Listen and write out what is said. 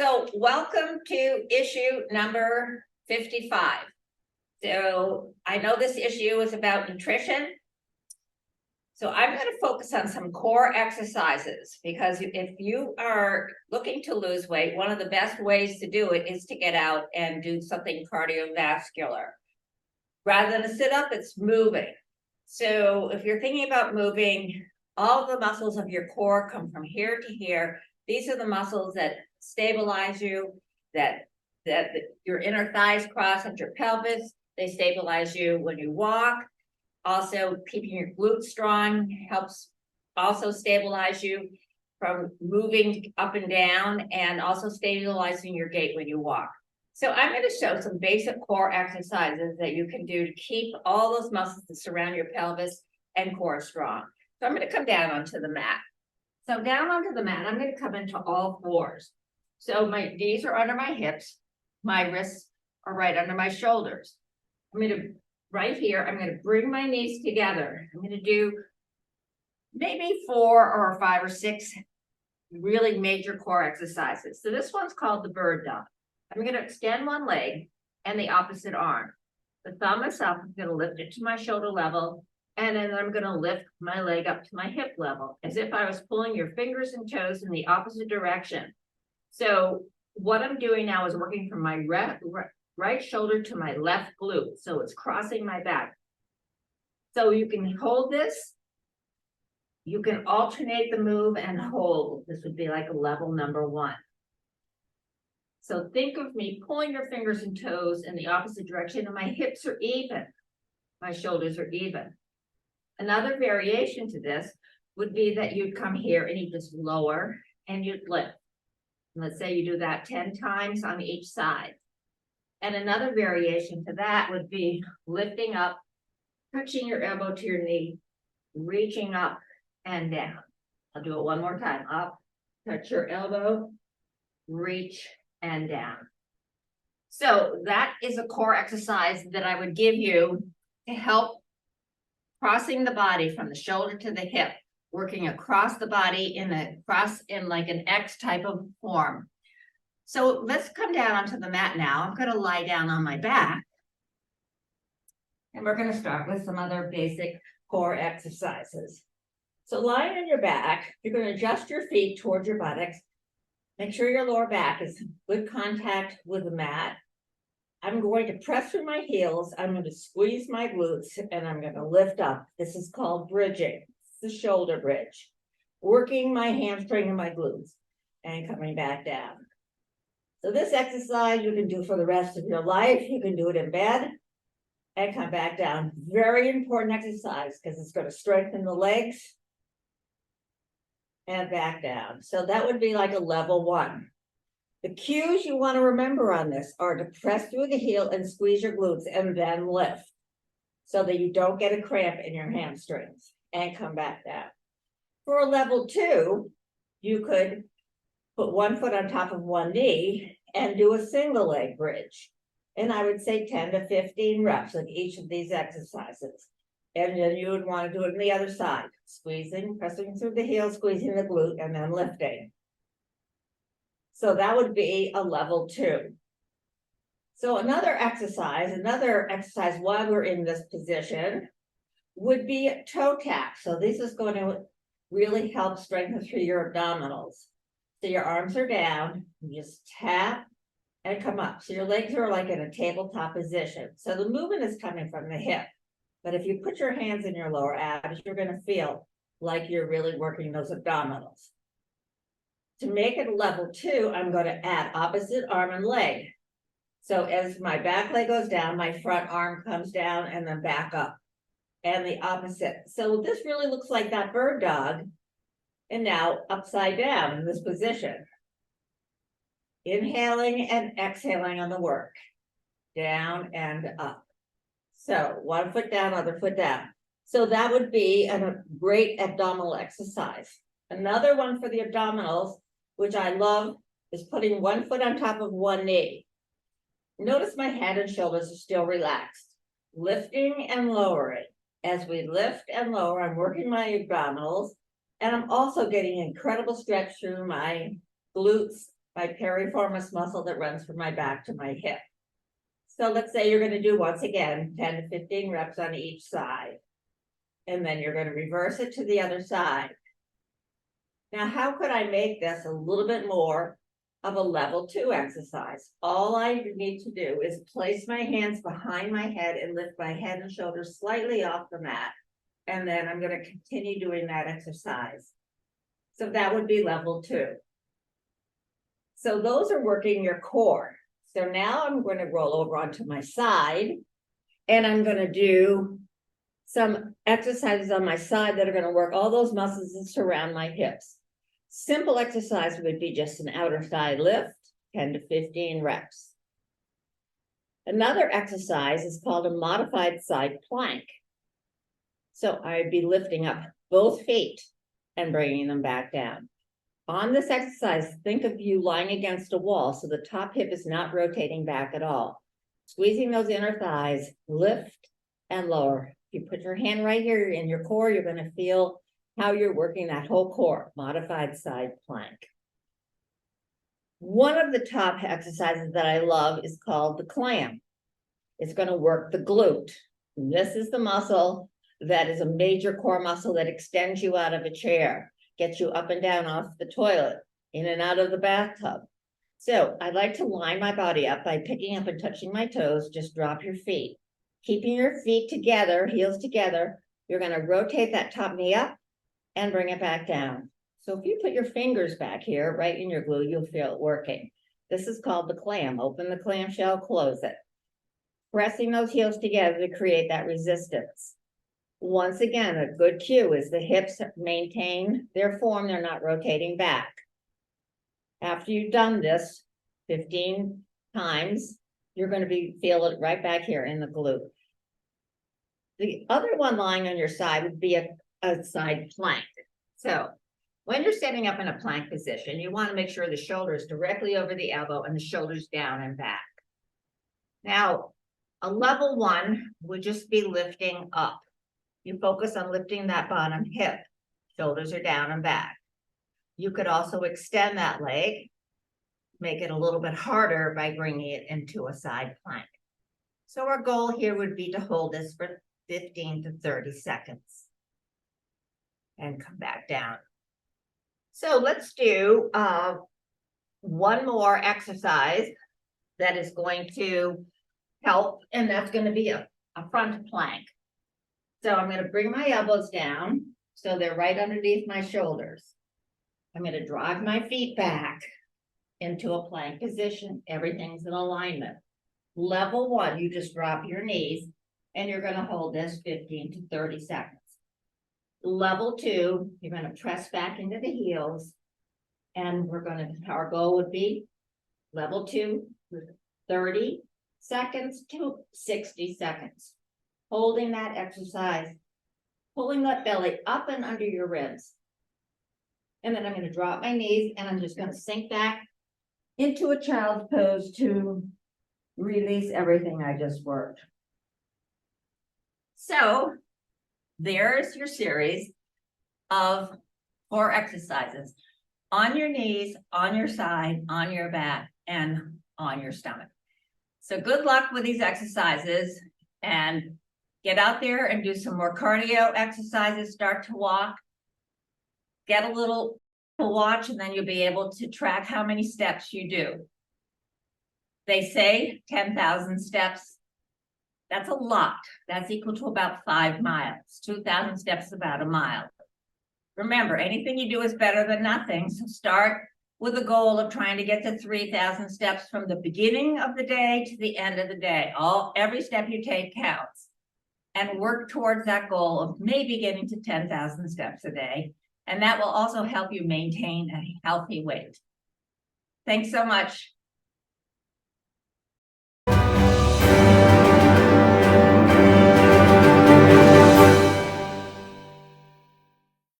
So welcome to issue number 55. So I know this issue is about nutrition. So I'm going to focus on some core exercises because if you are looking to lose weight, one of the best ways to do it is to get out and do something cardiovascular. Rather than a sit-up, it's moving. So if you're thinking about moving, all the muscles of your core come from here to here. These are the muscles that stabilize you, that your inner thighs cross at your pelvis. They stabilize you when you walk. Also, keeping your glutes strong helps also stabilize you from moving up and down, and also stabilizing your gait when you walk. So I'm going to show some basic core exercises that you can do to keep all those muscles that surround your pelvis and core strong. So I'm going to come down onto the mat. So down onto the mat, I'm going to come into all fours. So my knees are under my hips. My wrists are right under my shoulders. I'm going to, right here, I'm going to bring my knees together. I'm going to do maybe 4 or 5 or 6 really major core exercises. So this one's called the bird dog. I'm going to extend one leg and the opposite arm. The thumb is up. I'm going to lift it to my shoulder level. And then I'm going to lift my leg up to my hip level, as if I was pulling your fingers and toes in the opposite direction. So what I'm doing now is working from my right shoulder to my left glute. So it's crossing my back. So you can hold this. You can alternate the move and hold. This would be like a level number 1. So think of me pulling your fingers and toes in the opposite direction, and my hips are even. My shoulders are even. Another variation to this would be that you'd come here and you just lower and you'd lift. And let's say you do that 10 times on each side. And another variation to that would be lifting up, touching your elbow to your knee, reaching up and down. I'll do it one more time. Up, touch your elbow, reach and down. So that is a core exercise that I would give you to help crossing the body from the shoulder to the hip, working across the body in like an X type of form. So let's come down onto the mat now. I'm going to lie down on my back. And we're going to start with some other basic core exercises. So lying on your back, you're going to adjust your feet towards your buttocks. Make sure your lower back is in good contact with the mat. I'm going to press through my heels. I'm going to squeeze my glutes and I'm going to lift up. This is called bridging. It's the shoulder bridge. Working my hamstring and my glutes and coming back down. So this exercise you can do for the rest of your life. You can do it in bed and come back down. Very important exercise because it's going to strengthen the legs and back down. So that would be like a level 1. The cues you want to remember on this are to press through the heel and squeeze your glutes and then lift so that you don't get a cramp in your hamstrings and come back down. For a level 2, you could put one foot on top of one knee and do a single leg bridge. And I would say 10 to 15 reps of each of these exercises. And then you would want to do it on the other side, squeezing, pressing through the heel, squeezing the glute, and then lifting. So that would be a level 2. So another exercise while we're in this position would be toe tap. So this is going to really help strengthen through your abdominals. So your arms are down, you just tap and come up. So your legs are like in a tabletop position. So the movement is coming from the hip. But if you put your hands in your lower abs, you're going to feel like you're really working those abdominals. To make it a level 2, I'm going to add opposite arm and leg. So as my back leg goes down, my front arm comes down and then back up. And the opposite. So this really looks like that bird dog. And now upside down in this position. Inhaling and exhaling on the work. Down and up. So one foot down, other foot down. So that would be a great abdominal exercise. Another one for the abdominals, which I love, is putting one foot on top of one knee. Notice my head and shoulders are still relaxed. Lifting and lowering. As we lift and lower, I'm working my abdominals, and I'm also getting incredible stretch through my glutes, my piriformis muscle that runs from my back to my hip. So let's say you're going to do, once again, 10 to 15 reps on each side. And then you're going to reverse it to the other side. Now, how could I make this a little bit more of a level 2 exercise? All I need to do is place my hands behind my head and lift my head and shoulders slightly off the mat. And then I'm going to continue doing that exercise. So that would be level 2. So those are working your core. So now I'm going to roll over onto my side and I'm going to do some exercises on my side that are going to work all those muscles that surround my hips. Simple exercise would be just an outer side lift, 10 to 15 reps. Another exercise is called a modified side plank. So I'd be lifting up both feet and bringing them back down. On this exercise, think of you lying against a wall, so the top hip is not rotating back at all. Squeezing those inner thighs, lift and lower. If you put your hand right here in your core, you're going to feel how you're working that whole core, modified side plank. One of the top exercises that I love is called the Clam. It's going to work the glute. And this is the muscle that is a major core muscle that extends you out of a chair, gets you up and down off the toilet, in and out of the bathtub. So I like to line my body up by picking up and touching my toes. Just drop your feet. Keeping your feet together, heels together, you're going to rotate that top knee up and bring it back down. So if you put your fingers back here, right in your glute, you'll feel it working. This is called the Clam. Open the clamshell, close it. Pressing those heels together to create that resistance. Once again, a good cue is the hips maintain their form. They're not rotating back. After you've done this 15 times, you're going to feel it right back here in the glute. The other one lying on your side would be a side plank. So when you're standing up in a plank position, you want to make sure the shoulders directly over the elbow and the shoulders down and back. Now, a level 1 would just be lifting up. You focus on lifting that bottom hip. Shoulders are down and back. You could also extend that leg, make it a little bit harder by bringing it into a side plank. So our goal here would be to hold this for 15 to 30 seconds and come back down. So let's do one more exercise that is going to help, and that's going to be a front plank. So I'm going to bring my elbows down so they're right underneath my shoulders. I'm going to drive my feet back into a plank position. Everything's in alignment. Level 1, you just drop your knees and you're going to hold this 15 to 30 seconds. Level 2, you're going to press back into the heels, and our goal would be level 2, 30 seconds to 60 seconds. Holding that exercise, pulling that belly up and under your ribs. And then I'm going to drop my knees and I'm just going to sink back into a child's pose to release everything I just worked. So there's your series of 4 exercises on your knees, on your side, on your back, and on your stomach. So good luck with these exercises, and get out there and do some more cardio exercises. Start to walk, get a little watch, and then you'll be able to track how many steps you do. They say 10,000 steps. That's a lot. That's equal to about 5 miles. 2,000 steps is about a mile. Remember, anything you do is better than nothing. So start with a goal of trying to get to 3,000 steps from the beginning of the day to the end of the day. Every step you take counts. And work towards that goal of maybe getting to 10,000 steps a day. And that will also help you maintain a healthy weight. Thanks so much.